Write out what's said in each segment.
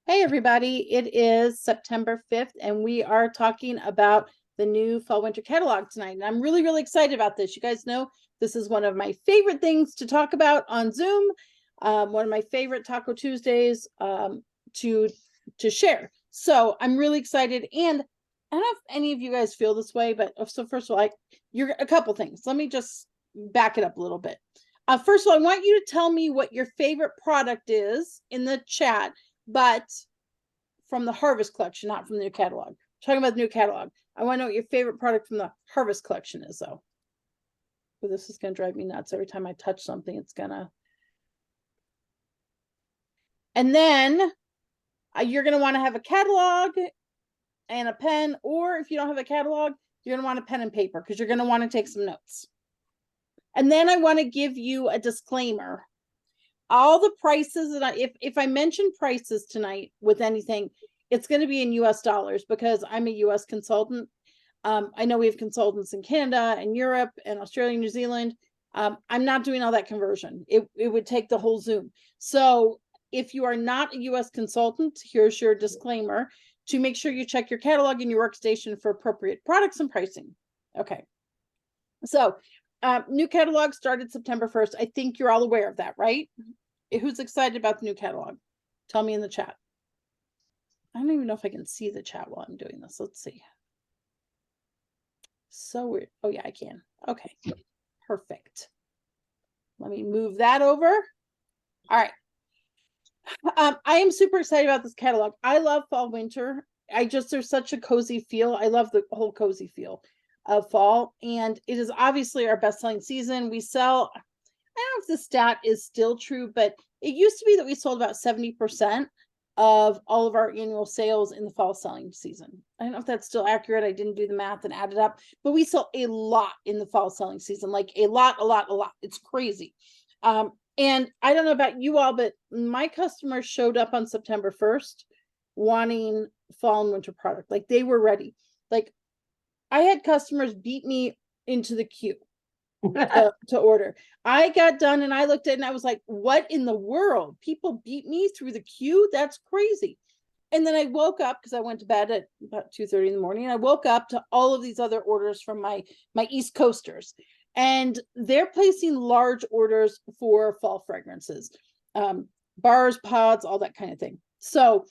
Hey, everybody. It is September 5th, and we are talking about the new fall winter catalog tonight. And I'm really, really excited about this. You guys know this is one of my favorite things to talk about on Zoom, one of my favorite Taco Tuesdays to share. So I'm really excited. And I don't know if any of you guys feel this way, but so first of all, you're a couple things. Let me just back it up a little bit. First of all, I want you to tell me what your favorite product is in the chat, but from the Harvest collection, not from the new catalog. Talking about the new catalog. I want to know what your favorite product from the Harvest collection is, though. Well, this is going to drive me nuts. Every time I touch something, it's going to. And then you're going to want to have a catalog and a pen, or if you don't have a catalog, you're going to want a pen and paper because you're going to want to take some notes. And then I want to give you a disclaimer. All the prices that if I mention prices tonight with anything, it's going to be in US dollars because I'm a US consultant. I know we have consultants in Canada and Europe and Australia, New Zealand. I'm not doing all that conversion. It would take the whole Zoom. So if you are not a US consultant, here's your disclaimer to make sure you check your catalog and your workstation for appropriate products and pricing. Okay. So new catalog started September 1st. I think you're all aware of that, right? Who's excited about the new catalog? Tell me in the chat. I don't even know if I can see the chat while I'm doing this. Let's see. So weird. Oh, yeah, I can. Okay, perfect. Let me move that over. All right. I am super excited about this catalog. I love fall, winter. There's such a cozy feel. I love the whole cozy feel of fall. And it is obviously our best-selling season. We sell, I don't know if the stat is still true, but it used to be that we sold about 70% of all of our annual sales in the fall selling season. I don't know if that's still accurate. I didn't do the math and add it up, but we sell a lot in the fall selling season, like a lot. It's crazy. And I don't know about you all, but my customers showed up on September 1st wanting fall and winter product. Like they were ready. Like I had customers beat me into the queue to order. I got done and I looked at it and I was like, what in the world? People beat me through the queue? That's crazy. And then I woke up because I went to bed at about 2:30 in the morning. And I woke up to all of these other orders from my East Coasters. And they're placing large orders for fall fragrances, bars, pods, all that kind of thing. So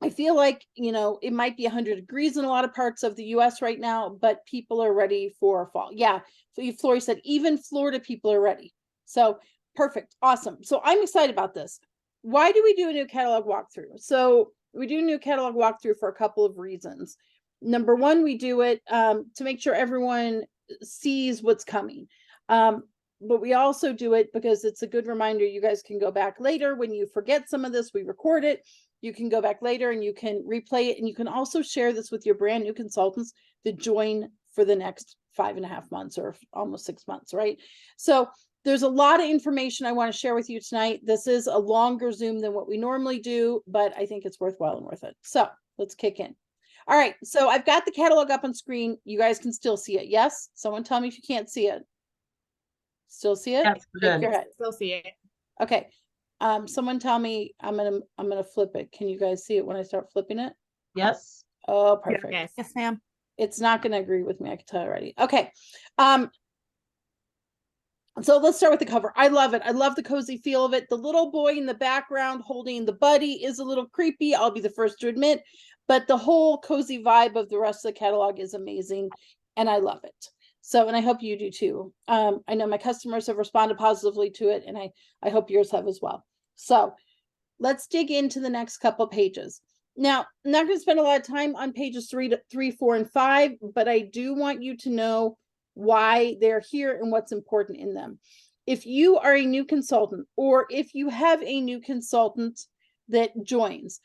I feel like, it might be 100 degrees in a lot of parts of the US right now, but people are ready for fall. Yeah. So Flory said, even Florida people are ready. So perfect. Awesome. So I'm excited about this. Why do we do a new catalog walkthrough? So we do a new catalog walkthrough for a couple of reasons. Number one, we do it to make sure everyone sees what's coming. But we also do it because it's a good reminder. You guys can go back later when you forget some of this. We record it. You can go back later and you can replay it. And you can also share this with your brand new consultants that join for the next 5.5 months or almost 6 months, right? So there's a lot of information I want to share with you tonight. This is a longer Zoom than what we normally do, but I think it's worthwhile and worth it. So let's kick in. All right, so I've got the catalog up on screen. You guys can still see it. Yes? Someone tell me if you can't see it. Still see it? Yes, Shake your head. Still see it. Okay. Someone tell me I'm gonna flip it. Can you guys see it when I start flipping it? Yes. Oh, perfect. Yes, ma'am. It's not gonna agree with me, I can tell already. Okay. So let's start with the cover. I love it. I love the cozy feel of it. The little boy in the background holding the buddy is a little creepy. I'll be the first to admit, but the whole cozy vibe of the rest of the catalog is amazing, and I love it. So, and I hope you do too. I know my customers have responded positively to it, and I hope yours have as well. So let's dig into the next couple pages. Now, I'm not going to spend a lot of time on pages 3, 4, and 5, but I do want you to know why they're here and what's important in them. If you are a new consultant, or if you have a new consultant that joins,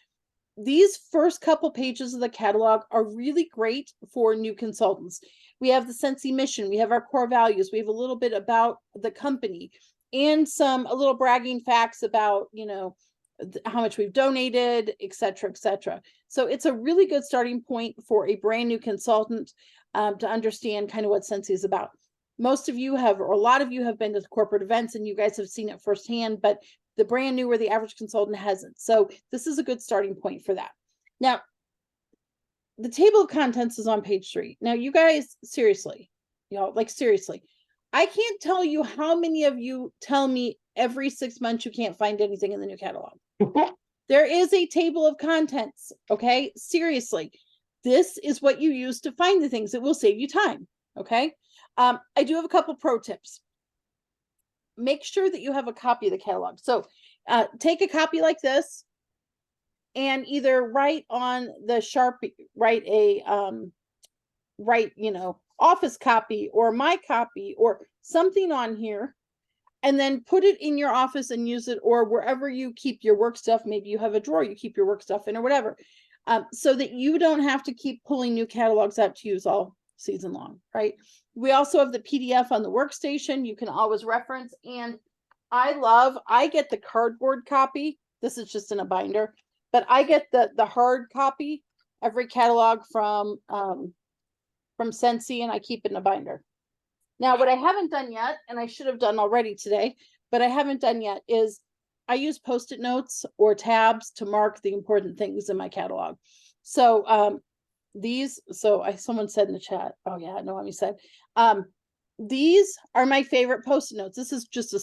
these first couple pages of the catalog are really great for new consultants. We have the Scentsy mission, we have our core values, we have a little bit about the company, and a little bragging facts about, how much we've donated, et cetera, et cetera. So it's a really good starting point for a brand new consultant to understand kind of what Scentsy is about. Most of you have, or a lot of you have been to corporate events and you guys have seen it firsthand, but the brand new where the average consultant hasn't. So this is a good starting point for that. Now, the table of contents is on page 3. Now, you guys, seriously, y'all, like seriously, I can't tell you how many of you tell me every 6 months you can't find anything in the new catalog. There is a table of contents, okay? Seriously, this is what you use to find the things. It will save you time, okay? I do have a couple pro tips. Make sure that you have a copy of the catalog. So take a copy like this, and either write on the Sharpie, write office copy or my copy or something on here, and then put it in your office and use it, or wherever you keep your work stuff. Maybe you have a drawer you keep your work stuff in or whatever, so that you don't have to keep pulling new catalogs out to use all season long, right? We also have the PDF on the workstation. You can always reference. And I get the cardboard copy. This is just in a binder. But I get the hard copy, every catalog from Scentsy, and I keep it in a binder. Now, what I haven't done yet, and I should have done already today, but I haven't done yet, is I use Post-it notes or tabs to mark the important things in my catalog. So someone said in the chat, oh yeah, Noemi said, these are my favorite Post-it notes. This is just a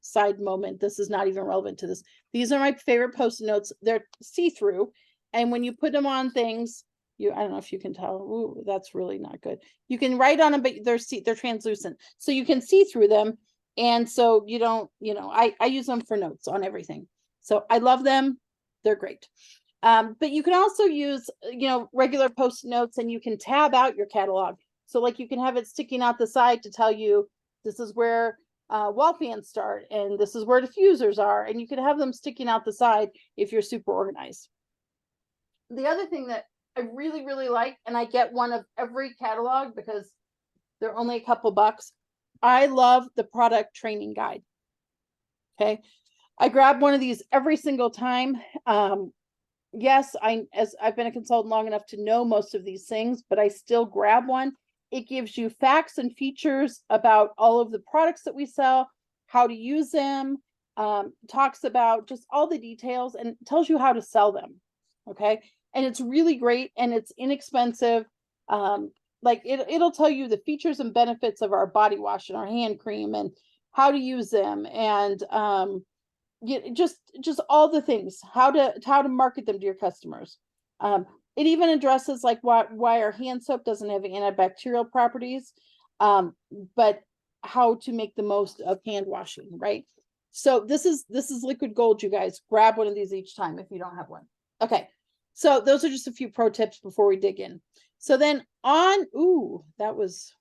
side moment. This is not even relevant to this. These are my favorite Post-it notes. They're see-through, and when you put them on things, I don't know if you can tell. Ooh, that's really not good. You can write on them, but they're translucent, so you can see through them. And so you don't, I use them for notes on everything. So I love them. They're great. But you can also use, regular Post-it notes, and you can tab out your catalog. So like you can have it sticking out the side to tell you this is where wall fans start, and this is where diffusers are, and you can have them sticking out the side if you're super organized. The other thing that I really, really like, and I get one of every catalog because they're only a couple bucks, I love the product training guide. Okay. I grab one of these every single time. Yes, I've been a consultant long enough to know most of these things, but I still grab one. It gives you facts and features about all of the products that we sell, how to use them, talks about just all the details, and tells you how to sell them. Okay. And it's really great, and it's inexpensive. Like it'll tell you the features and benefits of our body wash and our hand cream, and how to use them, and just all the things, how to market them to your customers. It even addresses like why our hand soap doesn't have antibacterial properties, but how to make the most of hand washing, right? So this is liquid gold, you guys. Grab one of these each time if you don't have one. Okay, so those are just a few pro tips before we dig in. So then that was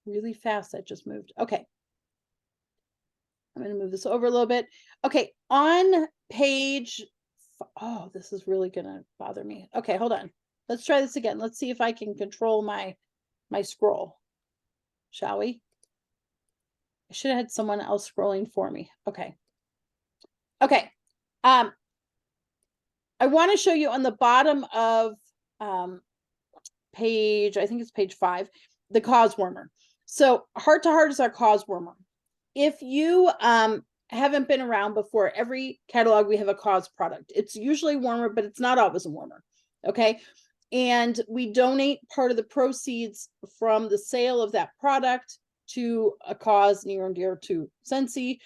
really fast. That just moved. Okay. I'm going to move this over a little bit. Okay, on page, this is really going to bother me. Okay, hold on. Let's try this again. Let's see if I can control my scroll. Shall we? I should have had someone else scrolling for me. Okay. Okay. I want to show you on the bottom of page, I think it's page 5, the cause warmer. So Heart to Heart is our cause warmer. If you haven't been around before, every catalog we have a cause product. It's usually warmer, but it's not always a warmer. Okay. And we donate part of the proceeds from the sale of that product to a cause near and dear to Scentsy.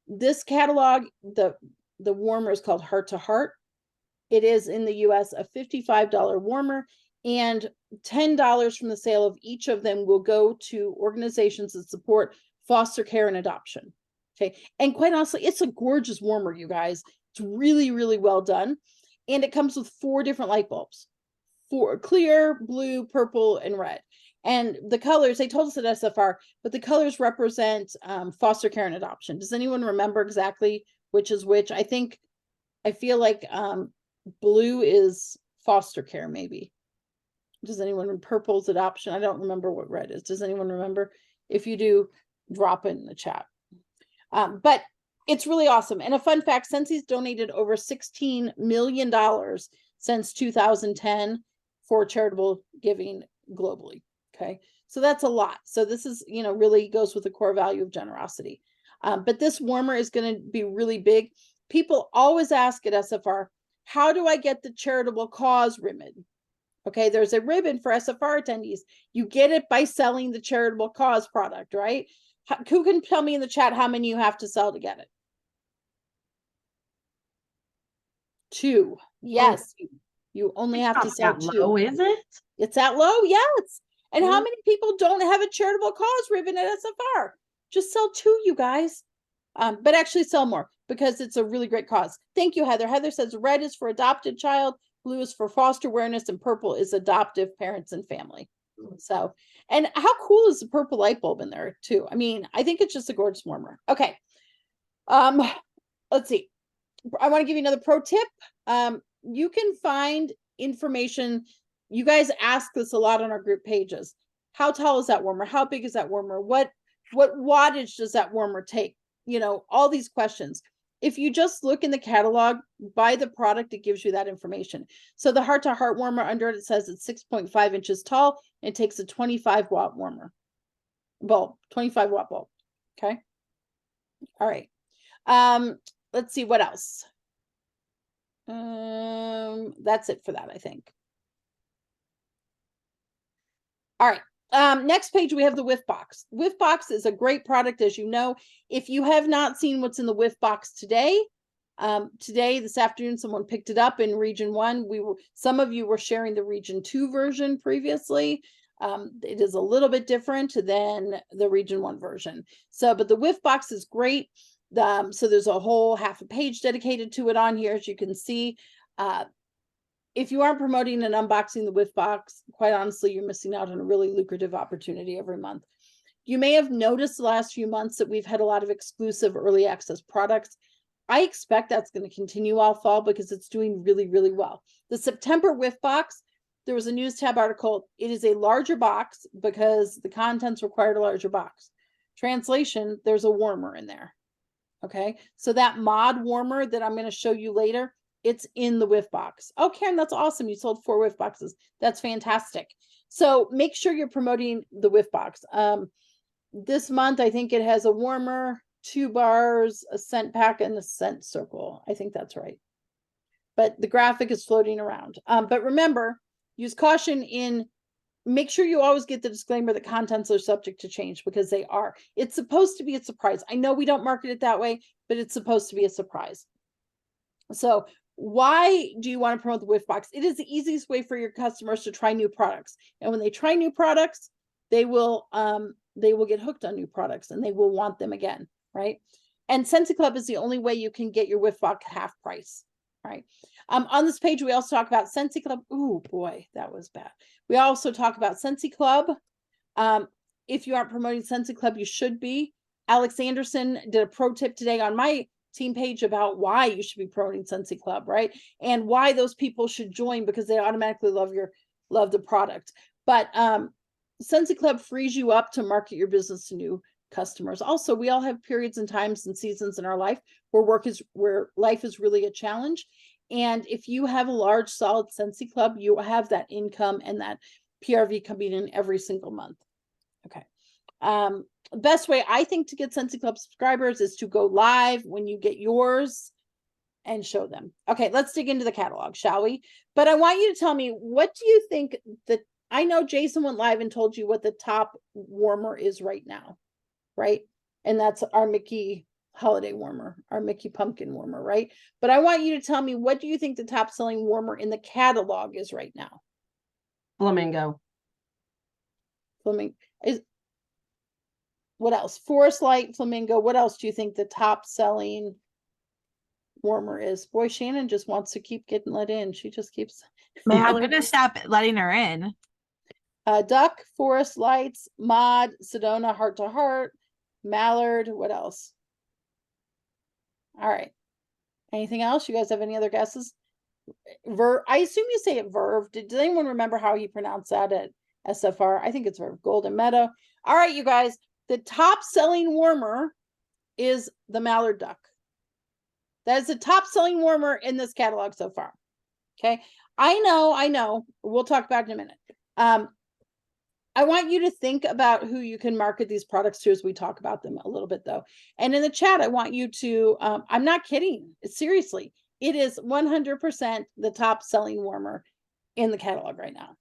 This catalog, the warmer is called Heart to Heart. It is in the US a $55 warmer, and $10 from the sale of each of them will go to organizations that support foster care and adoption. Okay. And quite honestly, it's a gorgeous warmer, you guys. It's really, really well done. And it comes with 4 different light bulbs: 4 clear, blue, purple, and red. And the colors, they told us at SFR, but the colors represent foster care and adoption. Does anyone remember exactly which is which? I feel like blue is foster care, maybe. Does anyone remember? Purple's adoption. I don't remember what red is. Does anyone remember? If you do, drop it in the chat. But it's really awesome. And a fun fact, Scentsy's donated over $16 million since 2010 for charitable giving globally. Okay. So that's a lot. So this is, really goes with the core value of generosity. But this warmer is going to be really big. People always ask at SFR, how do I get the charitable cause ribbon? Okay, there's a ribbon for SFR attendees. You get it by selling the charitable cause product, right? Who can tell me in the chat how many you have to sell to get it? 2. Yes, you only have to sell 2. Low, is it? It's that low, yes. And how Mhm. many people don't have a charitable cause ribbon at SFR? Just sell 2, you guys. But actually sell more because it's a really great cause. Thank you, Heather. Heather says red is for adopted child, blue is for foster awareness, and purple is adoptive parents and family. So, and how cool is the purple light bulb in there too? I mean, I think it's just a gorgeous warmer. Okay. Let's see. I want to give you another pro tip. You can find information. You guys ask this a lot on our group pages. How tall is that warmer? How big is that warmer? What wattage does that warmer take? You know, all these questions. If you just look in the catalog, buy the product, it gives you that information. So the heart to heart warmer, under it, it says it's 6.5 inches tall. And it takes a 25 watt warmer bulb, 25 watt bulb. Okay. All right. Let's see what else. That's it for that, I think. All right. Next page, we have the Whiff Box. Whiff Box is a great product, as you know. If you have not seen what's in the Whiff Box today, this afternoon, someone picked it up in Region 1. Some of you were sharing the Region 2 version previously. It is a little bit different than the Region 1 version. So, but the Whiff Box is great. So there's a whole half a page dedicated to it on here, as you can see. If you aren't promoting and unboxing the Whiff Box, quite honestly, you're missing out on a really lucrative opportunity every month. You may have noticed the last few months that we've had a lot of exclusive early access products. I expect that's going to continue all fall because it's doing really, really well. The September Whiff Box, there was a news tab article. It is a larger box because the contents required a larger box. Translation, there's a warmer in there. Okay, so that mod warmer that I'm going to show you later, it's in the Whiff Box. Oh, Karen, that's awesome. You sold 4 Whiff Boxes. That's fantastic. So make sure you're promoting the Whiff Box. This month, I think it has a warmer, 2 bars, a scent pack, and a scent circle. I think that's right. But the graphic is floating around. But remember, use caution in, make sure you always get the disclaimer that contents are subject to change, because they are. It's supposed to be a surprise. I know we don't market it that way, but it's supposed to be a surprise. So why do you want to promote the Whiff Box? It is the easiest way for your customers to try new products. And when they try new products, they will get hooked on new products and they will want them again, right? And Scentsy Club is the only way you can get your Whiff Box half price, right? On this page, we also talk about Scentsy Club. Ooh, boy, that was bad. We also talk about Scentsy Club. If you aren't promoting Scentsy Club, you should be. Alex Anderson did a pro tip today on my team page about why you should be promoting Scentsy Club, right? And why those people should join, because they automatically love the product. But Scentsy Club frees you up to market your business to new customers. Also, we all have periods and times and seasons in our life where life is really a challenge. And if you have a large, solid Scentsy Club, you have that income and that PRV coming in every single month. Okay. Best way, I think, to get Scentsy Club subscribers is to go live when you get yours and show them. Okay, let's dig into the catalog, shall we? But I want you to tell me, what do you think that, I know Jason went live and told you what the top warmer is right now, right? And that's our Mickey holiday warmer, our Mickey pumpkin warmer, right? But I want you to tell me, what do you think the top selling warmer in the catalog is right now? Flamingo. Flamingo is. What else? Forest Light, Flamingo. What else do you think the top selling warmer is? Boy, Shannon just wants to keep getting let in. She just keeps. I'm gonna stop letting her in. Duck, Forest Lights, Mod, Sedona, Heart to Heart, Mallard. What else? All right. Anything else? You guys have any other guesses? I assume you say it Verve. Does anyone remember how you pronounce that at SFR? I think it's Verve. Golden Meadow. All right, you guys. The top selling warmer is the Mallard Duck. That is the top selling warmer in this catalog so far. Okay. I know. We'll talk about it in a minute. I want you to think about who you can market these products to as we talk about them a little bit though. And in the chat, I want you to, I'm not kidding, seriously, it is 100% the top selling warmer in the catalog right now.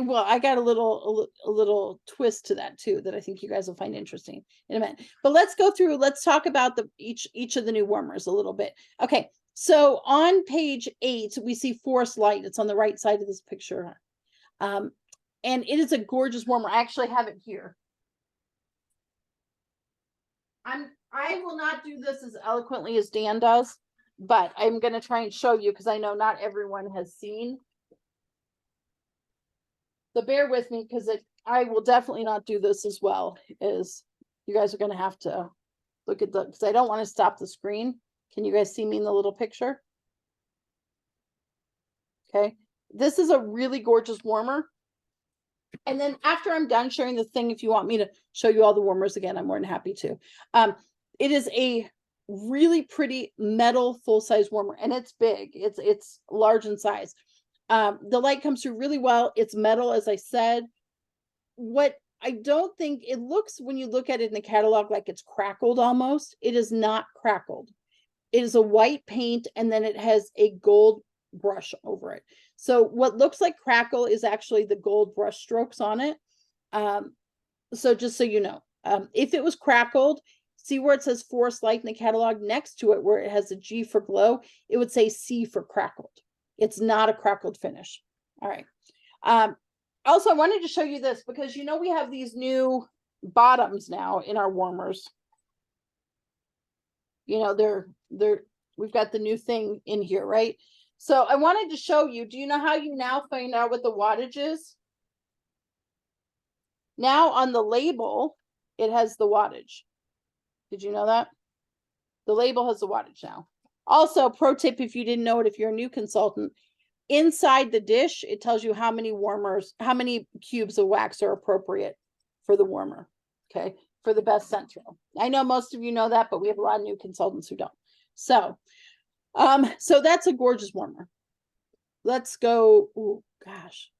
Well, I got a little twist to that too, that I think you guys will find interesting in a minute. But let's go through, let's talk about each of the new warmers a little bit. Okay, so on page 8, we see Forest Light. It's on the right side of this picture. And it is a gorgeous warmer. I actually have it here. I will not do this as eloquently as Dan does, but I'm going to try and show you because I know not everyone has seen. So bear with me because I will definitely not do this as well as you guys are going to have to look at because I don't want to stop the screen. Can you guys see me in the little picture? Okay. This is a really gorgeous warmer. And then after I'm done sharing the thing, if you want me to show you all the warmers again, I'm more than happy to. It is a really pretty metal full-size warmer, and it's big. It's large in size. The light comes through really well. It's metal, as I said. What I don't think it looks when you look at it in the catalog like it's crackled almost. It is not crackled. It is a white paint, and then it has a gold brush over it. So what looks like crackle is actually the gold brush strokes on it. So just so you know, if it was crackled, see where it says Forest Light in the catalog next to it, where it has a G for glow, it would say C for crackled. It's not a crackled finish. All right. Also, I wanted to show you this because, you know, we have these new bottoms now in our warmers. You know, we've got the new thing in here, right? So I wanted to show you, do you know how you now find out what the wattage is? Now on the label, it has the wattage. Did you know that? The label has the wattage now. Also, pro tip, if you didn't know it, if you're a new consultant, inside the dish, it tells you how many warmers, how many cubes of wax are appropriate for the warmer, okay, for the best scent throw. I know most of you know that, but we have a lot of new consultants who don't. So that's a gorgeous warmer. Let's go. Oh gosh,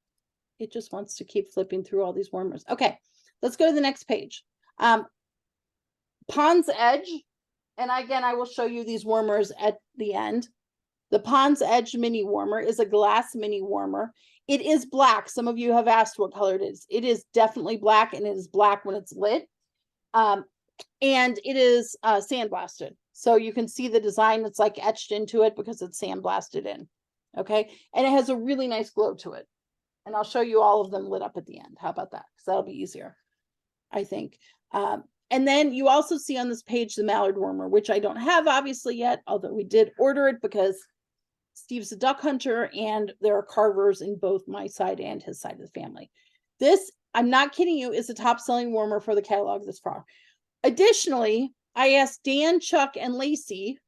it just wants to keep flipping through all these warmers. Okay, let's go to the next page. Pond's Edge, and again, I will show you these warmers at the end. The Pond's Edge mini warmer is a glass mini warmer. It is black. Some of you have asked what color it is. It is definitely black, and it is black when it's lit. And it is sandblasted. So you can see the design that's like etched into it because it's sandblasted in. Okay. And it has a really nice glow to it. And I'll show you all of them lit up at the end. How about that? Because that'll be easier, I think. And then you also see on this page the mallard warmer, which I don't have obviously yet, although we did order it because Steve's a duck hunter and there are carvers in both my side and his side of the family. This, I'm not kidding you, is the top selling warmer for the catalog this far. Additionally, I asked Dan, Chuck, and Lacey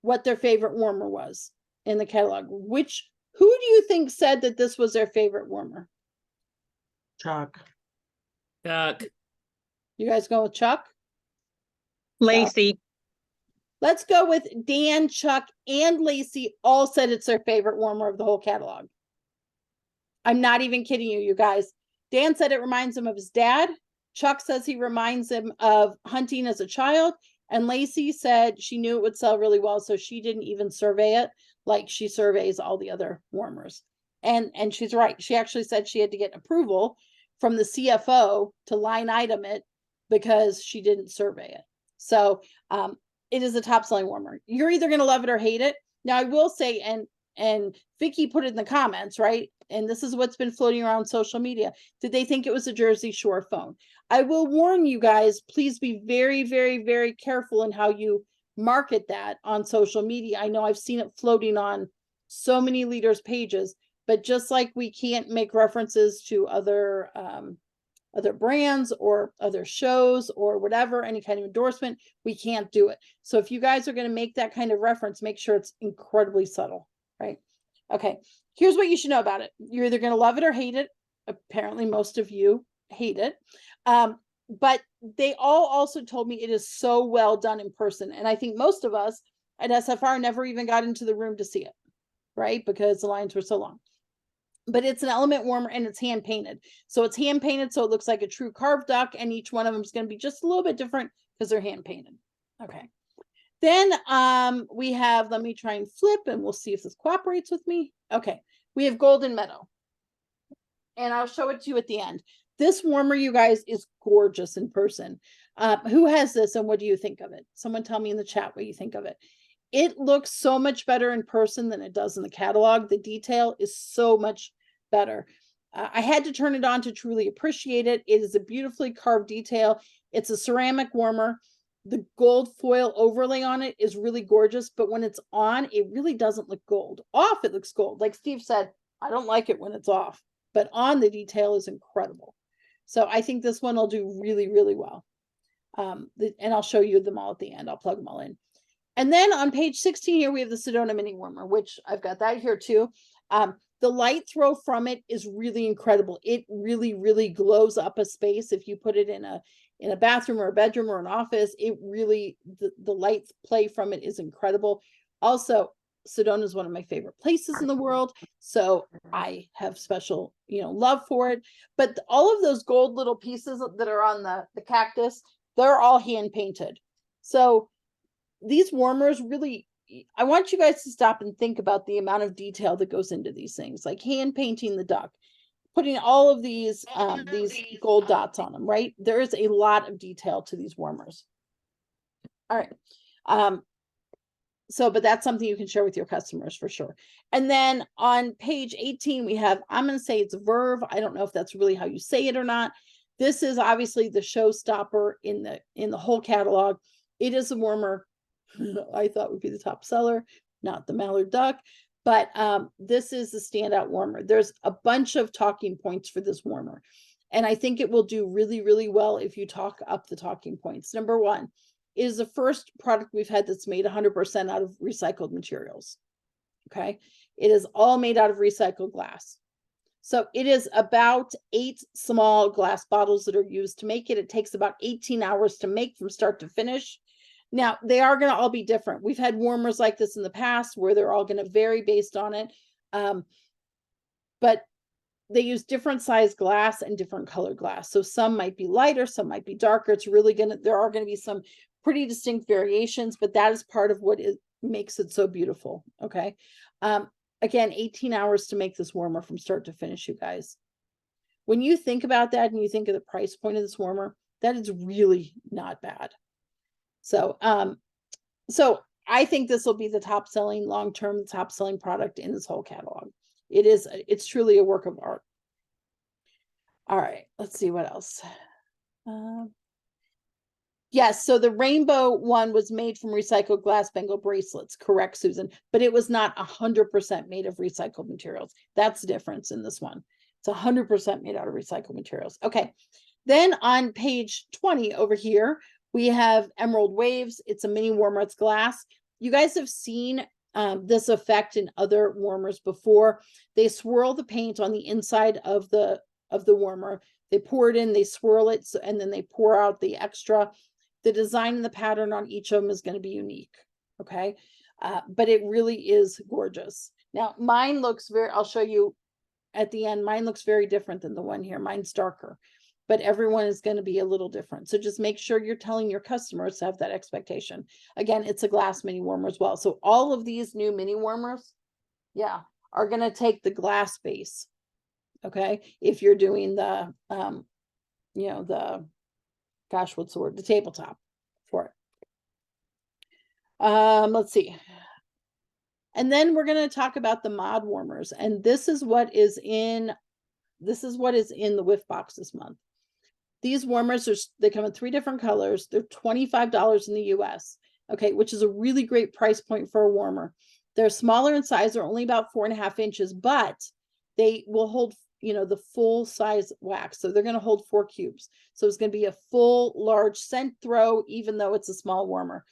what their favorite warmer was in the catalog. Who do you think said that this was their favorite warmer? Chuck. Chuck. You guys go with Chuck? Lacey. Let's go with Dan, Chuck, and Lacey all said it's their favorite warmer of the whole catalog. I'm not even kidding you, you guys. Dan said it reminds him of his dad. Chuck says he reminds him of hunting as a child. And Lacey said she knew it would sell really well, so she didn't even survey it like she surveys all the other warmers. And she's right. She actually said she had to get approval from the CFO to line item it because she didn't survey it. So it is a top selling warmer. You're either going to love it or hate it. Now I will say, and Vicky put it in the comments, right? And this is what's been floating around social media. Did they think it was a Jersey Shore phone? I will warn you guys, please be very, very, very careful in how you market that on social media. I know I've seen it floating on so many leaders' pages, but just like we can't make references to other brands or other shows or whatever, any kind of endorsement, we can't do it. So if you guys are going to make that kind of reference, make sure it's incredibly subtle, right? Okay, here's what you should know about it. You're either going to love it or hate it. Apparently most of you hate it. But they all also told me it is so well done in person. And I think most of us at SFR never even got into the room to see it, right? Because the lines were so long. but it's an element warmer and it's hand painted. So it's hand painted, so it looks like a true carved duck, and each one of them is going to be just a little bit different because they're hand painted. Okay. Then we have, let me try and flip and we'll see if this cooperates with me. Okay. We have Golden Meadow. And I'll show it to you at the end. This warmer, you guys, is gorgeous in person. Who has this and what do you think of it? Someone tell me in the chat what you think of it. It looks so much better in person than it does in the catalog. The detail is so much better. I had to turn it on to truly appreciate it. It is a beautifully carved detail. It's a ceramic warmer. The gold foil overlay on it is really gorgeous, but when it's on, it really doesn't look gold. Off, it looks gold. Like Steve said, I don't like it when it's off, but on, the detail is incredible. So I think this one will do really, really well. And I'll show you them all at the end. I'll plug them all in. And then on page 16 here, we have the Sedona Mini Warmer, which I've got that here too. The light throw from it is really incredible. It really, really glows up a space. If you put it in a bathroom or a bedroom or an office, it really, the light play from it is incredible. Also, Sedona is one of my favorite places in the world. So I have special, love for it. But all of those gold little pieces that are on the cactus, they're all hand painted. So these warmers really, I want you guys to stop and think about the amount of detail that goes into these things, like hand painting the duck, putting all of these gold dots on them, right? There is a lot of detail to these warmers. All right. But that's something you can share with your customers for sure. And then on page 18, we have, I'm going to say it's Verve. I don't know if that's really how you say it or not. This is obviously the showstopper in the whole catalog. It is a warmer I thought would be the top seller, not the mallard duck, but this is the standout warmer. There's a bunch of talking points for this warmer, and I think it will do really, really well if you talk up the talking points. Number one, it is the first product we've had that's made 100% out of recycled materials. Okay, it is all made out of recycled glass. So it is about 8 small glass bottles that are used to make it. It takes about 18 hours to make from start to finish. Now, they are going to all be different. We've had warmers like this in the past where they're all going to vary based on it. But they use different size glass and different colored glass. So some might be lighter, some might be darker. It's really there are going to be some pretty distinct variations, but that is part of what makes it so beautiful. Okay. Again, 18 hours to make this warmer from start to finish, you guys. When you think about that and you think of the price point of this warmer, that is really not bad. So I think this will be the top selling long-term, top selling product in this whole catalog. It's truly a work of art. All right, let's see what else. Yes, so the rainbow one was made from recycled glass bangle bracelets. Correct, Susan, but it was not 100% made of recycled materials. That's the difference in this one. It's 100% made out of recycled materials. Okay, then on page 20 over here, we have Emerald Waves. It's a mini warmer. It's glass. You guys have seen this effect in other warmers before. They swirl the paint on the inside of the warmer. They pour it in, they swirl it, and then they pour out the extra. The design and the pattern on each of them is going to be unique. Okay. But it really is gorgeous. Now, mine looks I'll show you at the end. Mine looks very different than the one here. Mine's darker. But everyone is going to be a little different. So just make sure you're telling your customers to have that expectation. Again, it's a glass mini warmer as well. So all of these new mini warmers, are going to take the glass base. Okay. If you're doing the, what's the word? The tabletop for it. Let's see. And then we're going to talk about the mod warmers. And this is what is in the whiff box this month. These warmers they come in 3 different colors. They're $25 in the US. Okay, which is a really great price point for a warmer. They're smaller in size. They're only about 4.5 inches, but they will hold, the full size wax. So they're going to hold 4 cubes. So it's going to be a full large scent throw, even though it's a small warmer.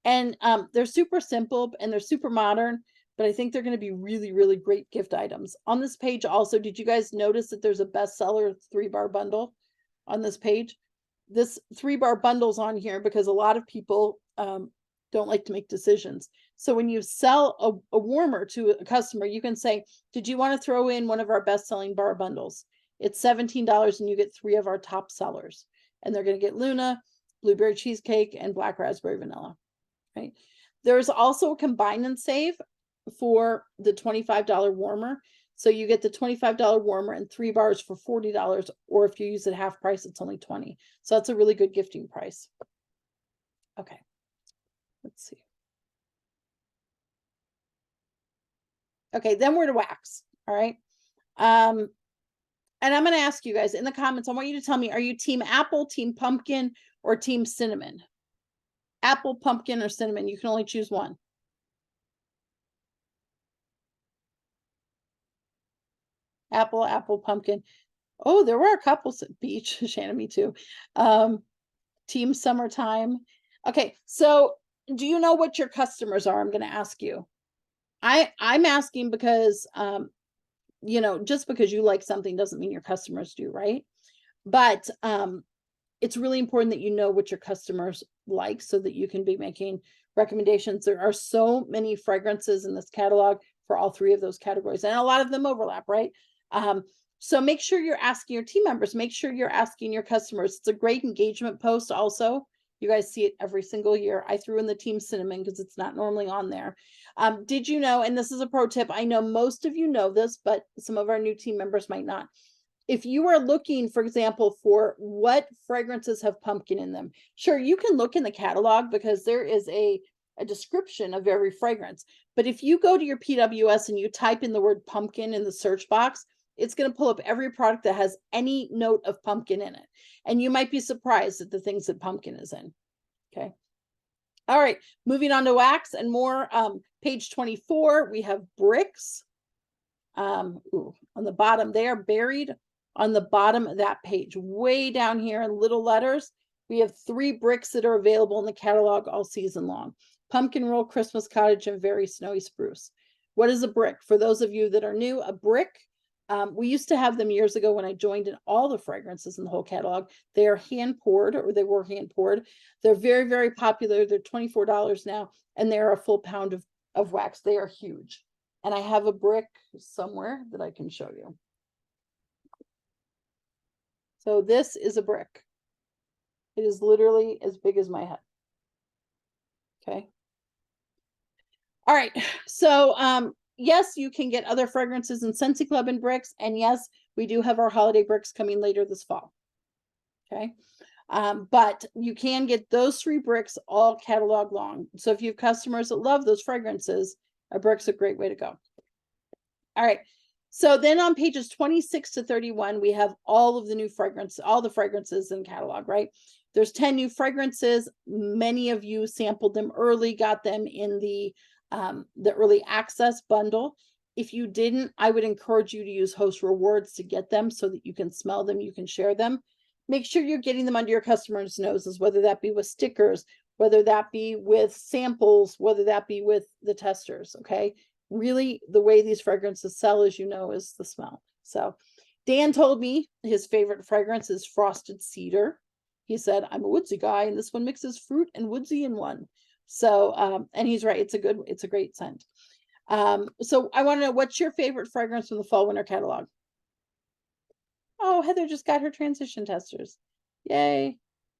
And they're super simple and they're super modern, but I think they're going to be really, really great gift items. On this page also, did you guys notice that there's a bestseller 3-bar bundle on this page? This 3-bar bundle's on here because a lot of people don't like to make decisions. So when you sell a warmer to a customer, you can say, did you want to throw in one of our best-selling bar bundles? It's $17 and you get 3 of our top sellers. And they're going to get Luna, blueberry cheesecake, and black raspberry vanilla, right? There's also a combine and save for the $25 warmer. So you get the $25 warmer and 3 bars for $40, or if you use it half price, it's only $20. So that's a really good gifting price. Okay, let's see. Okay, then we're to wax. All right. And I'm going to ask you guys in the comments, I want you to tell me, are you team apple, team pumpkin, or team cinnamon? Apple, pumpkin, or cinnamon? You can only choose one. Apple, apple, pumpkin. Oh, there were a couple. Beach, Shannon, me too. Team summertime. Okay, so do you know what your customers are? I'm going to ask you. I'm asking because, you know, just because you like something doesn't mean your customers do, right? But it's really important that you know what your customers like so that you can be making recommendations. There are so many fragrances in this catalog for all 3 of those categories, and a lot of them overlap, right? So make sure you're asking your team members, make sure you're asking your customers. It's a great engagement post also. You guys see it every single year. I threw in the team cinnamon because it's not normally on there. Did you know, and this is a pro tip, I know most of you know this, but some of our new team members might not. If you are looking, for example, for what fragrances have pumpkin in them, sure, you can look in the catalog because there is a description of every fragrance. But if you go to your PWS and you type in the word pumpkin in the search box, it's going to pull up every product that has any note of pumpkin in it. And you might be surprised at the things that pumpkin is in. Okay. All right. Moving on to wax and more. Page 24, we have bricks. On the bottom, they are buried on the bottom of that page, way down here in little letters. We have 3 bricks that are available in the catalog all season long. Pumpkin roll, Christmas cottage, and very snowy spruce. What is a brick? For those of you that are new, a brick, we used to have them years ago when I joined in all the fragrances in the whole catalog. They are hand poured, or they were hand poured. They're very, very popular. They're $24 now, and they're a full pound of wax. They are huge. And I have a brick somewhere that I can show you. So this is a brick. It is literally as big as my head. Okay. All right. So, yes, you can get other fragrances in Scentsy Club and bricks. And yes, we do have our holiday bricks coming later this fall. Okay. But you can get those 3 bricks all catalog long. So if you have customers that love those fragrances, a brick's a great way to go. All right. So then on pages 26 to 31, we have all of the new fragrances, all the fragrances in catalog, right? There's 10 new fragrances. Many of you sampled them early, got them in the early access bundle. If you didn't, I would encourage you to use host rewards to get them so that you can smell them, you can share them. Make sure you're getting them under your customers' noses, whether that be with stickers, whether that be with samples, whether that be with the testers, okay? Really, the way these fragrances sell, as you know, is the smell. So Dan told me his favorite fragrance is Frosted Cedar. He said, I'm a woodsy guy, and this one mixes fruit and woodsy in one. So, and he's right. It's a great scent. So I want to know, what's your favorite fragrance from the fall winter catalog? Oh, Heather just got her transition testers. Yay.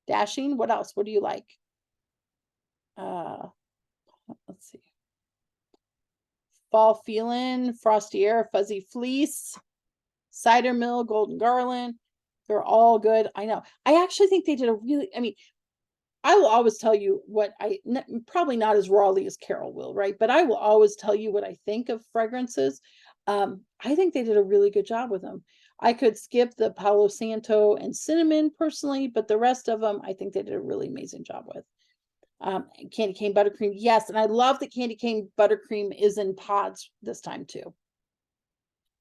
Dashing. What else? What do you like? Let's see. Fall Feelin', Frosty Air, Fuzzy Fleece, Cider Mill, Golden Garland. They're all good. I know. I actually think they did a really, I mean, I will always tell you what probably not as rawly as Carol will, right? But I will always tell you what I think of fragrances. I think they did a really good job with them. I could skip the Palo Santo and cinnamon personally, but the rest of them, I think they did a really amazing job with. Candy cane buttercream, yes, and I love that candy cane buttercream is in pods this time too.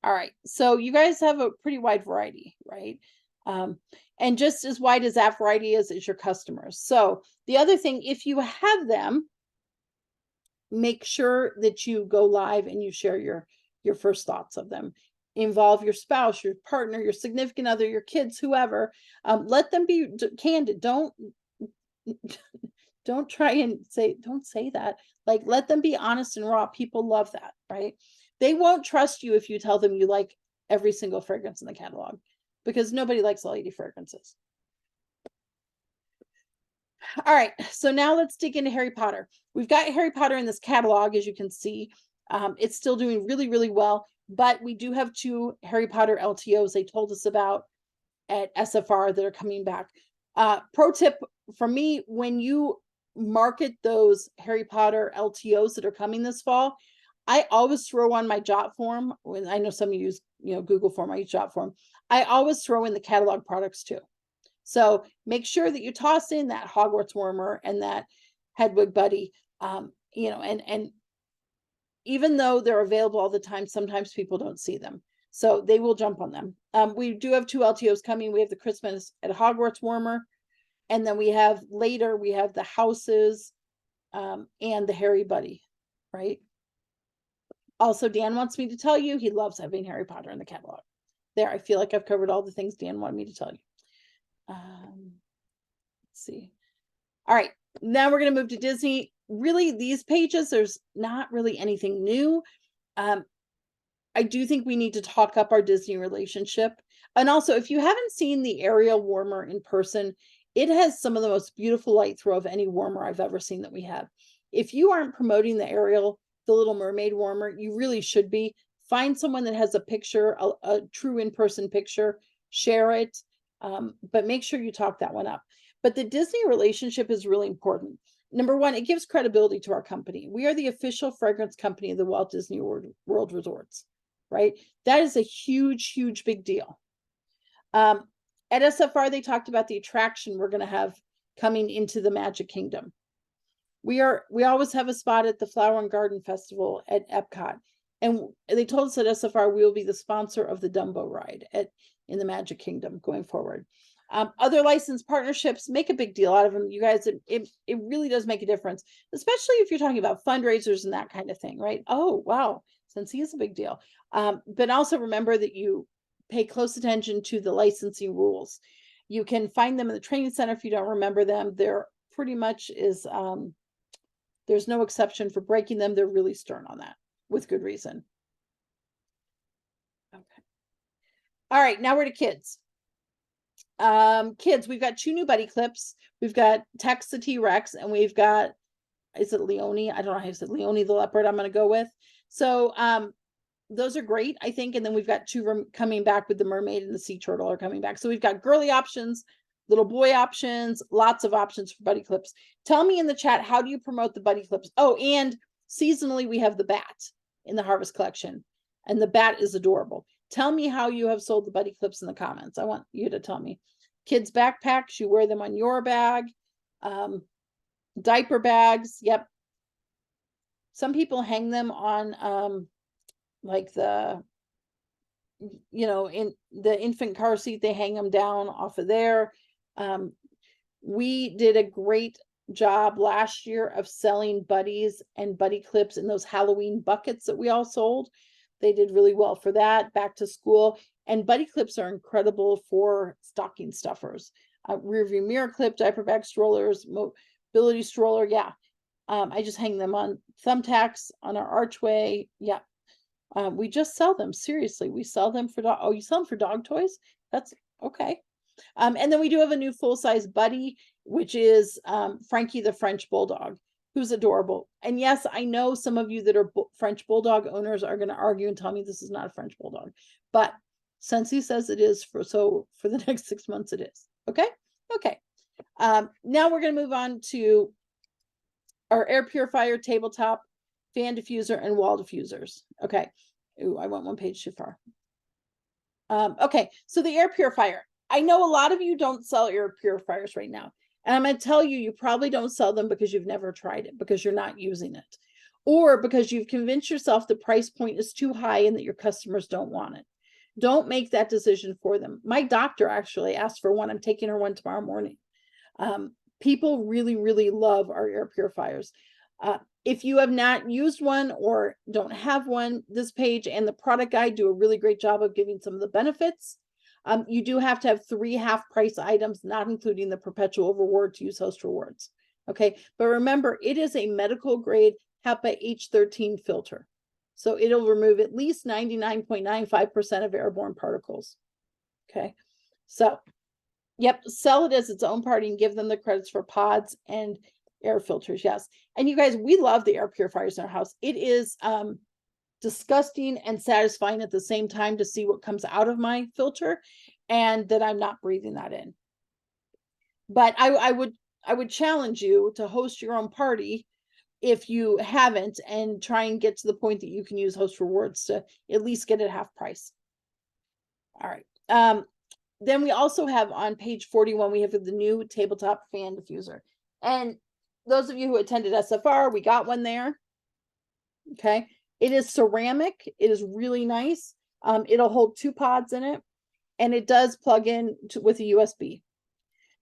All right, so you guys have a pretty wide variety, right? And just as wide as that variety is your customers. So the other thing, if you have them, make sure that you go live and you share your first thoughts of them. Involve your spouse, your partner, your significant other, your kids, whoever. Let them be candid. Don't don't try and don't say that. Like, let them be honest and raw. People love that, right? They won't trust you if you tell them you like every single fragrance in the catalog, because nobody likes lady fragrances. All right, so now let's dig into Harry Potter. We've got Harry Potter in this catalog, as you can see. It's still doing really, really well, but we do have 2 Harry Potter LTOs they told us about at SFR that are coming back. Pro tip from me, when you market those Harry Potter LTOs that are coming this fall, I always throw on my Jot form. When I know some of you use, Google form, I use Jot form. I always throw in the catalog products too. So make sure that you toss in that Hogwarts Warmer and that Hedwig Buddy, and even though they're available all the time, sometimes people don't see them. So they will jump on them. We do have 2 LTOs coming. We have the Christmas at Hogwarts Warmer. And then we have the Houses and the Harry Buddy, right? Also, Dan wants me to tell you he loves having Harry Potter in the catalog. There, I feel like I've covered all the things Dan wanted me to tell you. Let's see. All right, now we're going to move to Disney. Really, these pages, there's not really anything new. I do think we need to talk up our Disney relationship. And also, if you haven't seen the Ariel Warmer in person, it has some of the most beautiful light throw of any warmer I've ever seen that we have. If you aren't promoting the Ariel, the Little Mermaid Warmer, you really should be. Find someone that has a picture, a true in-person picture, share it, but make sure you talk that one up. But the Disney relationship is really important. Number one, it gives credibility to our company. We are the official fragrance company of the Walt Disney World Resorts, right? That is a huge, huge, big deal. At SFR, they talked about the attraction we're going to have coming into the Magic Kingdom. We always have a spot at the Flower and Garden Festival at Epcot. And they told us at SFR, we will be the sponsor of the Dumbo ride in the Magic Kingdom going forward. Other licensed partnerships, make a big deal out of them. You guys, it really does make a difference, especially if you're talking about fundraisers and that kind of thing, right? Oh, wow, since he is a big deal. But also remember that you pay close attention to the licensing rules. You can find them in the training center if you don't remember them. They're pretty much there's no exception for breaking them. They're really stern on that with good reason. Okay. All right, now we're to kids. Kids, we've got 2 new buddy clips. We've got Tex the T-Rex, and we've got, is it Leone? I don't know how you said Leone the leopard I'm going to go with. So those are great, I think. And then we've got 2 coming back with the mermaid and the sea turtle are coming back. So we've got girly options, little boy options, lots of options for buddy clips. Tell me in the chat, how do you promote the buddy clips? Oh, and seasonally, we have the bat in the Harvest collection, and the bat is adorable. Tell me how you have sold the buddy clips in the comments. I want you to tell me. Kids backpacks, you wear them on your bag. Diaper bags, yep. Some people hang them on like in the infant car seat, they hang them down off of there. We did a great job last year of selling buddies and buddy clips in those Halloween buckets that we all sold. They did really well for that, back to school. And buddy clips are incredible for stocking stuffers. Rear view mirror clip, diaper bag strollers, mobility stroller. Yeah. I just hang them on thumbtacks on our archway. Yeah. We just sell them. Seriously. We sell them for dog. Oh, you sell them for dog toys? That's okay. And then we do have a new full-size buddy, which is Frankie the French Bulldog, who's adorable. And yes, I know some of you that are French Bulldog owners are going to argue and tell me this is not a French Bulldog. But since he says it is, for the next 6 months it is. Okay? Okay. Now we're going to move on to our air purifier, tabletop, fan diffuser, and wall diffusers. Okay. Ooh, I went one page too far. Okay, so the air purifier. I know a lot of you don't sell air purifiers right now. And I'm going to tell you, you probably don't sell them because you've never tried it, because you're not using it, or because you've convinced yourself the price point is too high and that your customers don't want it. Don't make that decision for them. My doctor actually asked for one. I'm taking her one tomorrow morning. People really, really love our air purifiers. If you have not used one or don't have one, this page and the product guide do a really great job of giving some of the benefits. You do have to have 3 half price items, not including the perpetual reward to use host rewards. Okay, but remember, it is a medical grade HEPA H13 filter. So it'll remove at least 99.95% of airborne particles. Okay, so yep, sell it as its own party and give them the credits for pods and air filters. Yes. And you guys, we love the air purifiers in our house. It is disgusting and satisfying at the same time to see what comes out of my filter and that I'm not breathing that in. But I would challenge you to host your own party if you haven't, and try and get to the point that you can use host rewards to at least get it half price. All right. Then we also have on page 41, we have the new tabletop fan diffuser. And those of you who attended SFR, we got one there. Okay. It is ceramic. It is really nice. It'll hold 2 pods in it, and it does plug in with a USB.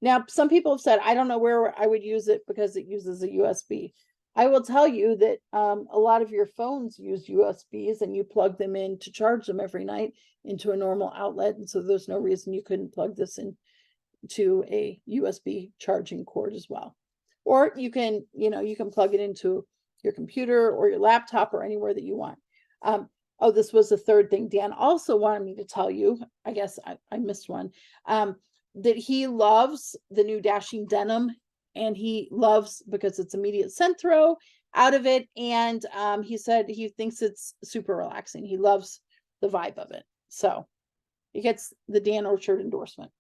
Now, some people have said, I don't know where I would use it because it uses a USB. I will tell you that a lot of your phones use USBs, and you plug them in to charge them every night into a normal outlet. And so there's no reason you couldn't plug this in to a USB charging cord as well. Or you can, you can plug it into your computer or your laptop or anywhere that you want. Oh, this was the third thing Dan also wanted me to tell you. I guess I missed one. That he loves the new Dashing Denim, and he loves because it's immediate scent throw out of it. And he said he thinks it's super relaxing. He loves the vibe of it. So he gets the Dan Orchard endorsement.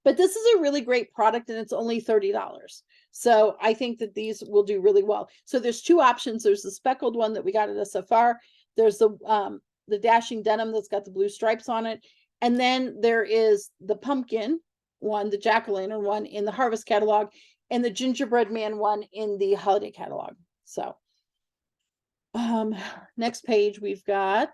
But this is a really great product, and it's only $30. So I think that these will do really well. So there's 2 options. There's the speckled one that we got at SFR. There's the Dashing Denim that's got the blue stripes on it. And then there is the pumpkin one, the jack-o'-lantern one in the Harvest catalog, and the gingerbread man one in the holiday catalog. So next page we've got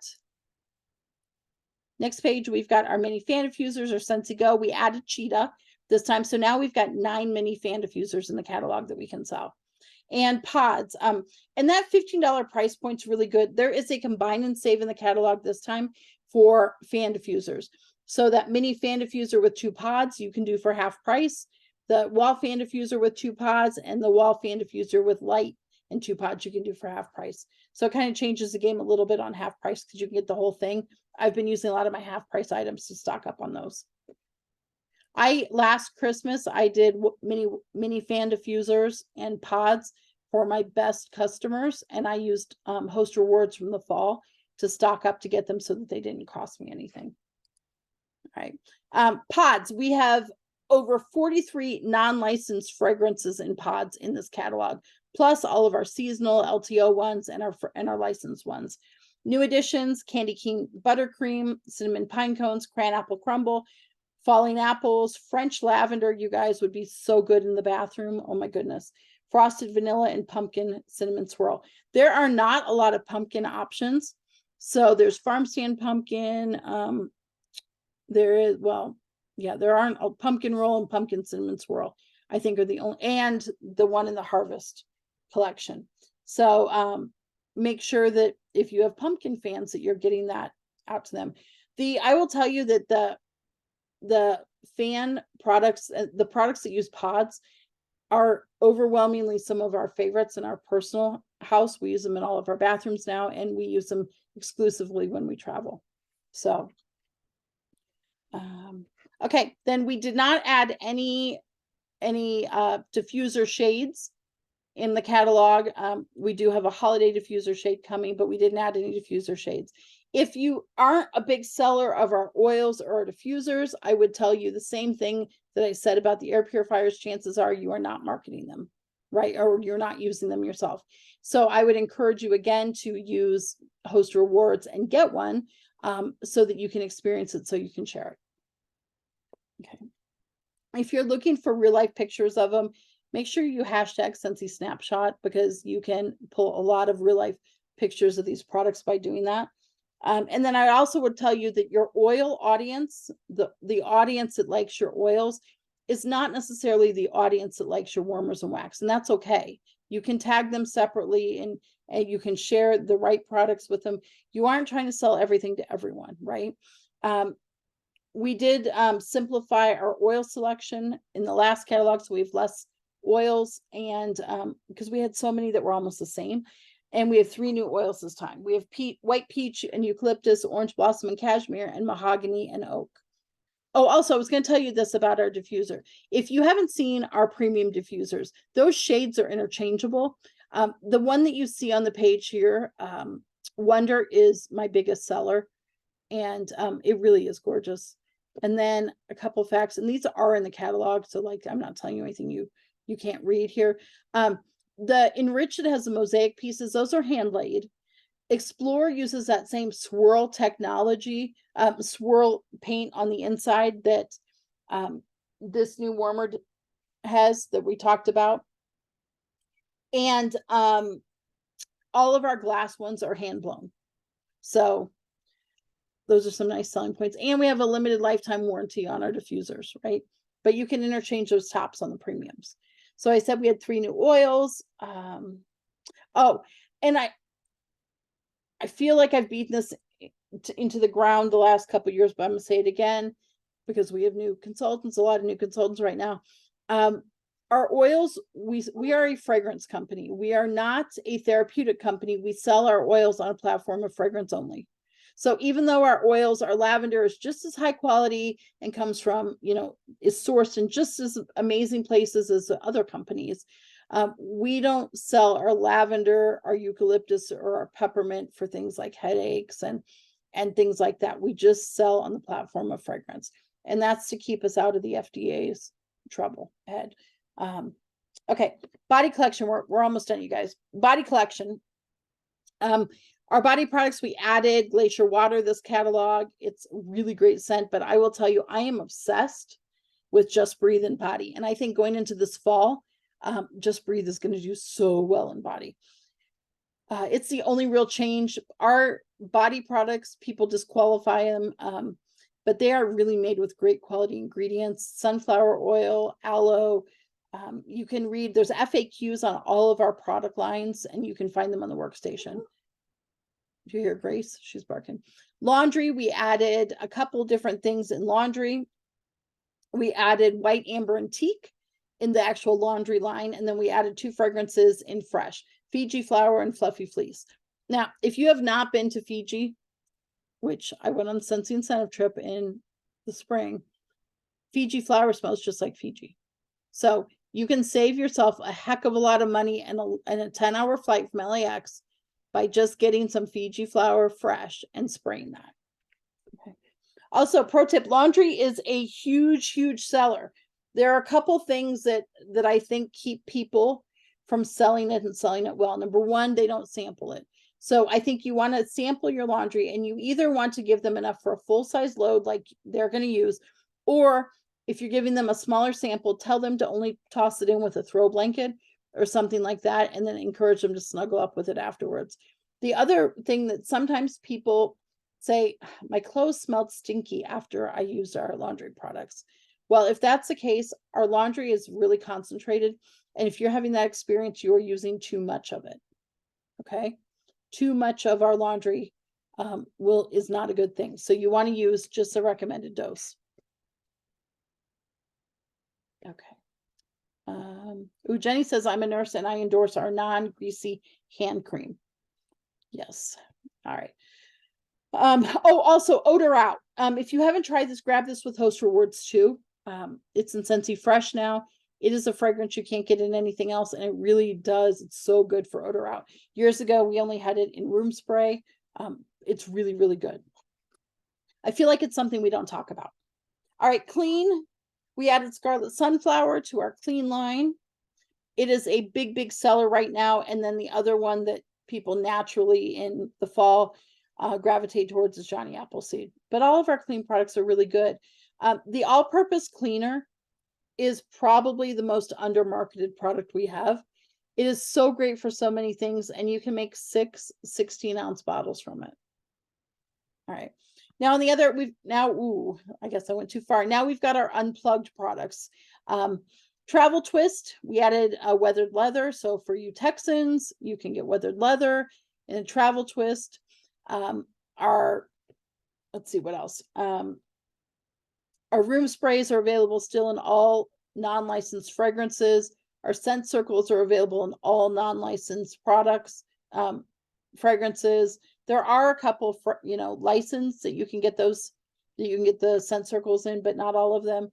our mini fan diffusers or Scentsy Go. We added Cheetah this time. So now we've got 9 mini fan diffusers in the catalog that we can sell. And pods. And that $15 price point's really good. There is a combine and save in the catalog this time for fan diffusers. So that mini fan diffuser with 2 pods you can do for half price. The wall fan diffuser with 2 pods and the wall fan diffuser with light and 2 pods you can do for half price. So it kind of changes the game a little bit on half price because you can get the whole thing. I've been using a lot of my half price items to stock up on those. Last Christmas, I did mini fan diffusers and pods for my best customers, and I used host rewards from the fall to stock up to get them so that they didn't cost me anything. All right. Pods, we have over 43 non-licensed fragrances in pods in this catalog, plus all of our seasonal LTO ones and our licensed ones. New additions: Candy King Buttercream, Cinnamon Pine Cones, Cran Apple Crumble, Falling Apples, French Lavender. You guys would be so good in the bathroom. Oh my goodness. Frosted Vanilla and Pumpkin Cinnamon Swirl. There are not a lot of pumpkin options. So there's Farm Stand Pumpkin. There aren't a Pumpkin Roll and Pumpkin Cinnamon Swirl, I think, are the only, and the one in the Harvest collection. So make sure that if you have pumpkin fans that you're getting that out to them. I will tell you that the fan products, the products that use pods, are overwhelmingly some of our favorites in our personal house. We use them in all of our bathrooms now, and we use them exclusively when we travel. So okay, then we did not add any diffuser shades in the catalog. We do have a holiday diffuser shade coming, but we didn't add any diffuser shades. If you aren't a big seller of our oils or our diffusers, I would tell you the same thing that I said about the air purifiers. Chances are you are not marketing them, right? Or you're not using them yourself. So I would encourage you again to use host rewards and get one so that you can experience it, so you can share it. Okay. If you're looking for real life pictures of them, make sure you hashtag Scentsy Snapshot, because you can pull a lot of real life pictures of these products by doing that. And then I also would tell you that your oil audience, the audience that likes your oils, is not necessarily the audience that likes your warmers and wax, and that's okay. You can tag them separately, and you can share the right products with them. You aren't trying to sell everything to everyone, right? We did simplify our oil selection in the last catalog, so we have less oils, and because we had so many that were almost the same. And we have 3 new oils this time. We have white peach and eucalyptus, orange blossom and cashmere, and mahogany and oak. Oh, also, I was going to tell you this about our diffuser. If you haven't seen our premium diffusers, those shades are interchangeable. The one that you see on the page here, Wonder, is my biggest seller, and it really is gorgeous. And then a couple facts, and these are in the catalog, so like I'm not telling you anything you can't read here. The Enriched has the mosaic pieces; those are hand laid. Explore uses that same swirl technology, swirl paint on the inside that this new warmer has that we talked about. And all of our glass ones are hand blown. So those are some nice selling points. And we have a limited lifetime warranty on our diffusers, right? But you can interchange those tops on the premiums. So I said we had 3 new oils. Oh, and I feel like I've beaten this into the ground the last couple of years, but I'm gonna say it again because we have new consultants, a lot of new consultants right now. Our oils, we are a fragrance company. We are not a therapeutic company. We sell our oils on a platform of fragrance only. So even though our oils, our lavender is just as high quality and comes from, is sourced in just as amazing places as the other companies, we don't sell our lavender, our eucalyptus, or our peppermint for things like headaches and things like that. We just sell on the platform of fragrance, and that's to keep us out of the FDA's trouble ahead. Okay, body collection. We're almost done, you guys. Body collection. Our body products, we added Glacier Water this catalog. It's a really great scent, but I will tell you, I am obsessed with Just Breathe in body, and I think going into this fall, Just Breathe is going to do so well in body. It's the only real change. Our body products, people disqualify them, but they are really made with great quality ingredients. Sunflower oil, aloe. You can read, there's FAQs on all of our product lines, and you can find them on the workstation. Do you hear Grace? She's barking. Laundry, we added a couple different things in laundry. We added white, amber, and teak in the actual laundry line. And then we added 2 fragrances in fresh, Fiji flower and fluffy fleece. Now, if you have not been to Fiji, which I went on the Scentsy incentive trip in the spring, Fiji flower smells just like Fiji. So you can save yourself a heck of a lot of money and a 10-hour flight from LAX by just getting some Fiji flower fresh and spraying that. Okay. Also, pro tip, laundry is a huge, huge seller. There are a couple things that I think keep people from selling it and selling it well. Number one, they don't sample it. So I think you want to sample your laundry, and you either want to give them enough for a full-size load like they're going to use, or if you're giving them a smaller sample, tell them to only toss it in with a throw blanket or something like that, and then encourage them to snuggle up with it afterwards. The other thing that sometimes people say, my clothes smelled stinky after I used our laundry products. Well, if that's the case, our laundry is really concentrated. And if you're having that experience, you're using too much of it. Okay. Too much of our laundry is not a good thing. So you want to use just a recommended dose. Okay. Jenny says, I'm a nurse and I endorse our non-greasy hand cream. Yes. All right. Also Odor Out. If you haven't tried this, grab this with Host Rewards too. It's in Scentsy Fresh now. It is a fragrance you can't get in anything else, and it really does. It's so good for Odor Out. Years ago, we only had it in room spray. It's really, really good. I feel like it's something we don't talk about. All right, Clean. We added Scarlet Sunflower to our Clean line. It is a big, big seller right now. And then the other one that people naturally in the fall gravitate towards is Johnny Appleseed. But all of our Clean products are really good. The all-purpose cleaner is probably the most under-marketed product we have. It is so great for so many things, and you can make 6 16-ounce bottles from it. All right. Now on the other, I guess I went too far. Now we've got our unplugged products. Travel Twist, we added a weathered leather. So for you Texans, you can get weathered leather in a Travel Twist. Let's see what else. Our room sprays are available still in all non-licensed fragrances. Our scent circles are available in all non-licensed products, fragrances. There are a couple for, licensed that you can get those, that you can get the scent circles in, but not all of them.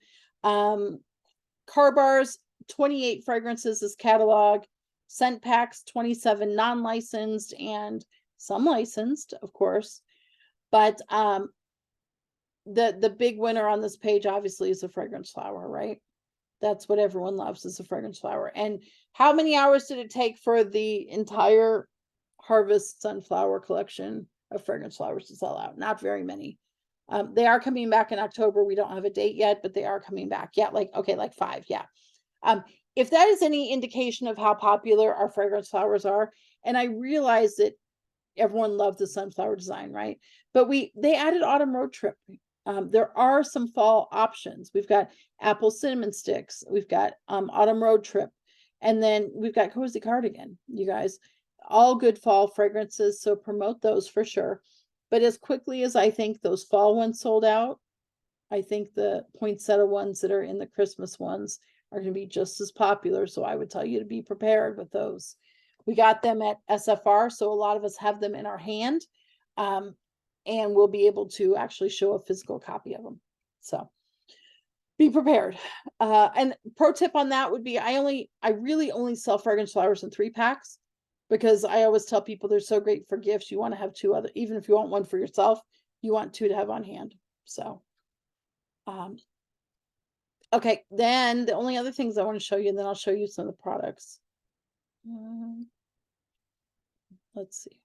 Car bars, 28 fragrances is catalog. Scent packs, 27 non-licensed and some licensed, of course. But the big winner on this page obviously is a fragrance flower, right? That's what everyone loves, is a fragrance flower. And how many hours did it take for the entire Harvest Sunflower collection of fragrance flowers to sell out? Not very many. They are coming back in October. We don't have a date yet, but they are coming back. Yeah, like 5. Yeah. If that is any indication of how popular our fragrance flowers are, and I realize that everyone loved the sunflower design, right? But they added Autumn Road Trip. There are some fall options. We've got apple cinnamon sticks. We've got Autumn Road Trip. And then we've got Cozy Cardigan, you guys. All good fall fragrances, so promote those for sure. But as quickly as I think those fall ones sold out, I think the poinsettia ones that are in the Christmas ones are going to be just as popular. So I would tell you to be prepared with those. We got them at SFR, so a lot of us have them in our hand. And we'll be able to actually show a physical copy of them. So be prepared. And pro tip on that would be, I really only sell fragrance flowers in 3-packs, because I always tell people they're so great for gifts. You want to have 2 other, even if you want one for yourself, you want 2 to have on hand. So, okay, then the only other things I want to show you, and then I'll show you some of the products. Let's see.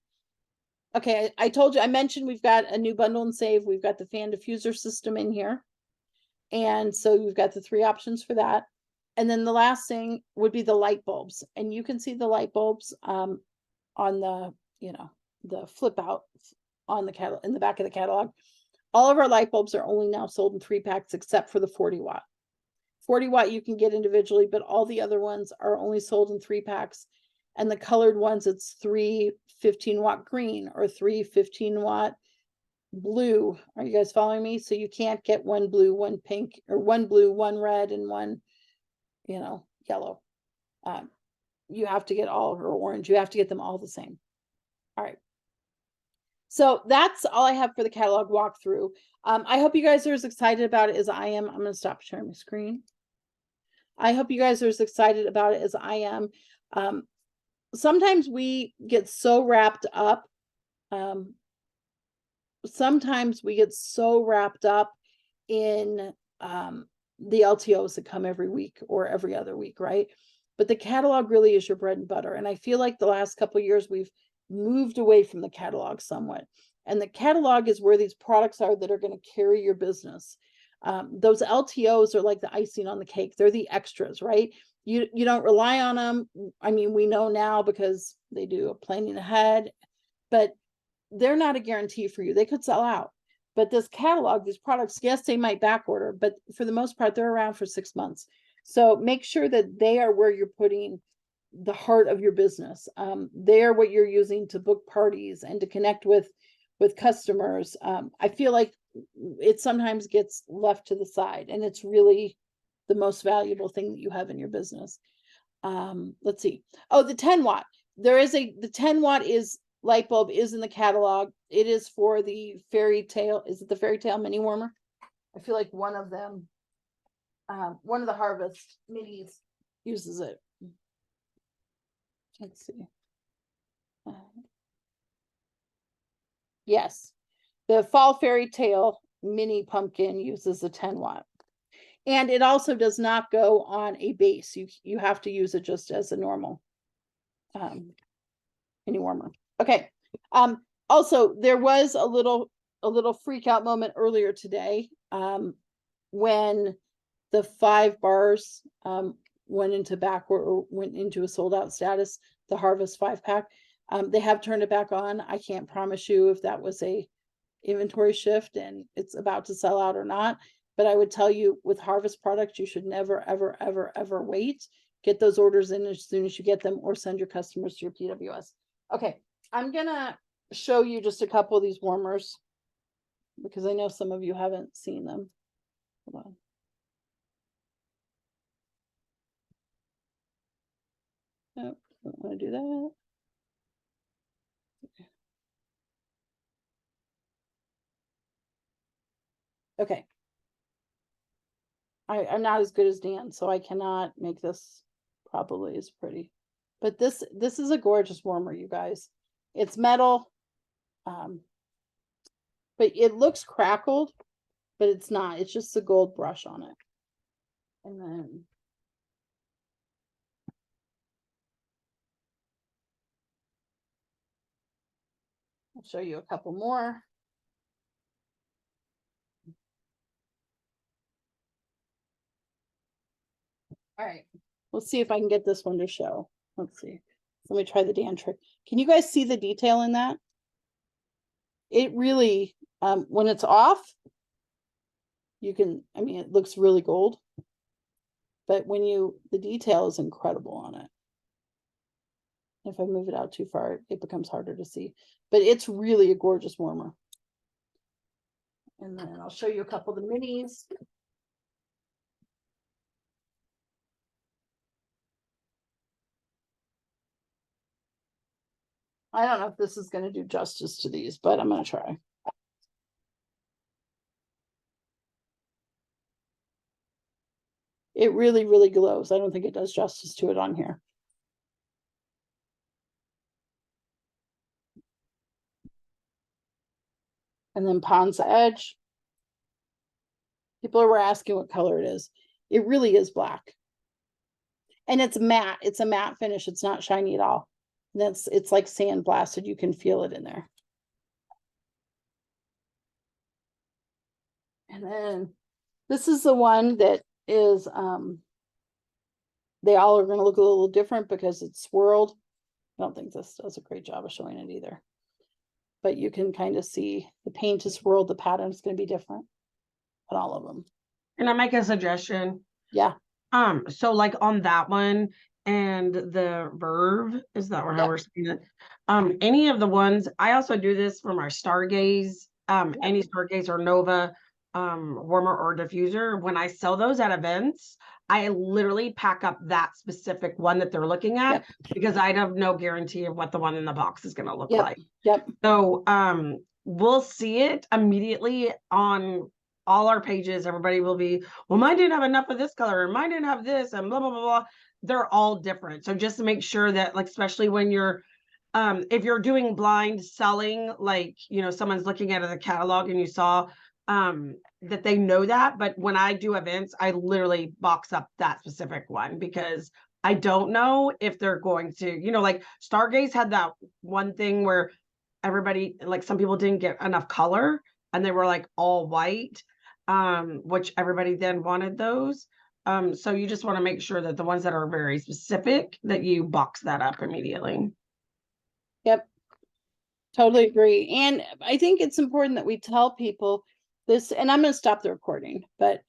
Okay, I told you, I mentioned we've got a new bundle and save. We've got the fan diffuser system in here. And so you've got the 3 options for that. And then the last thing would be the light bulbs. And you can see the light bulbs on the, the flip out on the catalog, in the back of the catalog. All of our light bulbs are only now sold in 3-packs, except for the 40-watt. 40-watt you can get individually, but all the other ones are only sold in 3-packs. And the colored ones, it's 3 15-watt green or 3 15-watt blue. Are you guys following me? So you can't get 1 blue, 1 pink, or 1 blue, 1 red, and 1, yellow. You have to get all, or orange. You have to get them all the same. All right. So that's all I have for the catalog walkthrough. I hope you guys are as excited about it as I am. I'm going to stop sharing my screen. I hope you guys are as excited about it as I am. Sometimes we get so wrapped up. Sometimes we get so wrapped up in the LTOs that come every week or every other week, right? But the catalog really is your bread and butter. And I feel like the last couple of years we've moved away from the catalog somewhat. And the catalog is where these products are that are going to carry your business. Those LTOs are like the icing on the cake. They're the extras, right? You don't rely on them. I mean, we know now because they do a planning ahead, but they're not a guarantee for you. They could sell out. But this catalog, these products, yes, they might back order, but for the most part, they're around for 6 months. So make sure that they are where you're putting the heart of your business. They are what you're using to book parties and to connect with customers. I feel like it sometimes gets left to the side, and it's really the most valuable thing that you have in your business. Let's see. Oh, the 10-watt. The 10-watt light bulb is in the catalog. It is for the Fairy Tale. Is it the Fairy Tale mini warmer? I feel like one of them, one of the Harvest minis uses it. Let's see. Yes, the Fall Fairy Tale mini pumpkin uses a 10-watt. And it also does not go on a base. You have to use it just as a normal mini warmer. Okay. Also, there was a little freak out moment earlier today when the 5 bars went into a sold out status, the Harvest 5-pack. They have turned it back on. I can't promise you if that was a inventory shift and it's about to sell out or not. But I would tell you, with Harvest products, you should never, ever, ever, ever wait. Get those orders in as soon as you get them, or send your customers to your PWS. Okay, I'm gonna show you just a couple of these warmers because I know some of you haven't seen them. Hold on. don't want to do that. Okay. I'm not as good as Dan, so I cannot make this probably as pretty. But this is a gorgeous warmer, you guys. It's metal. But it looks crackled, but it's not. It's just a gold brush on it. And then I'll show you a couple more. All right, let's see if I can get this one to show. Let's see. Let me try the Dan trick. Can you guys see the detail in that? It really, when it's off, you can, I mean, it looks really gold. But when the detail is incredible on it. If I move it out too far, it becomes harder to see. But it's really a gorgeous warmer. And then I'll show you a couple of the minis. I don't know if this is going to do justice to these, but I'm going to try. It really, really glows. I don't think it does justice to it on here. And then Pond's Edge. People were asking what color it is. It really is black. And it's matte. It's a matte finish. It's not shiny at all. And it's like sand blasted. You can feel it in there. And then this is the one that is they all are going to look a little different because it's swirled. I don't think this does a great job of showing it either. But you can kind of see the paint is swirled, the pattern is going to be different on all of them. Can I make a suggestion? Yeah. So like on that one and the Verve, is that how we're saying it? Any of the ones, I also do this for my Stargaze, any Stargaze or Nova warmer or diffuser. When I sell those at events, I literally pack up that specific one that they're looking at because I have no guarantee of what the one in the box is going to look like. So we'll see it immediately on all our pages. Everybody will be, well, mine didn't have enough of this color and mine didn't have this and blah, blah, blah, blah. They're all different. So just to make sure that, like, especially when you're if you're doing blind selling, like, you know, someone's looking at the catalog and you saw that they know that. But when I do events, I literally box up that specific one because I don't know if they're going to, you know, like Stargaze had that one thing where everybody, like some people didn't get enough color and they were like all white, which everybody then wanted those. So you just want to make sure that the ones that are very specific, that you box that up immediately. Yep. Totally agree. And I think it's important that we tell people this, and I'm going to stop the recording, but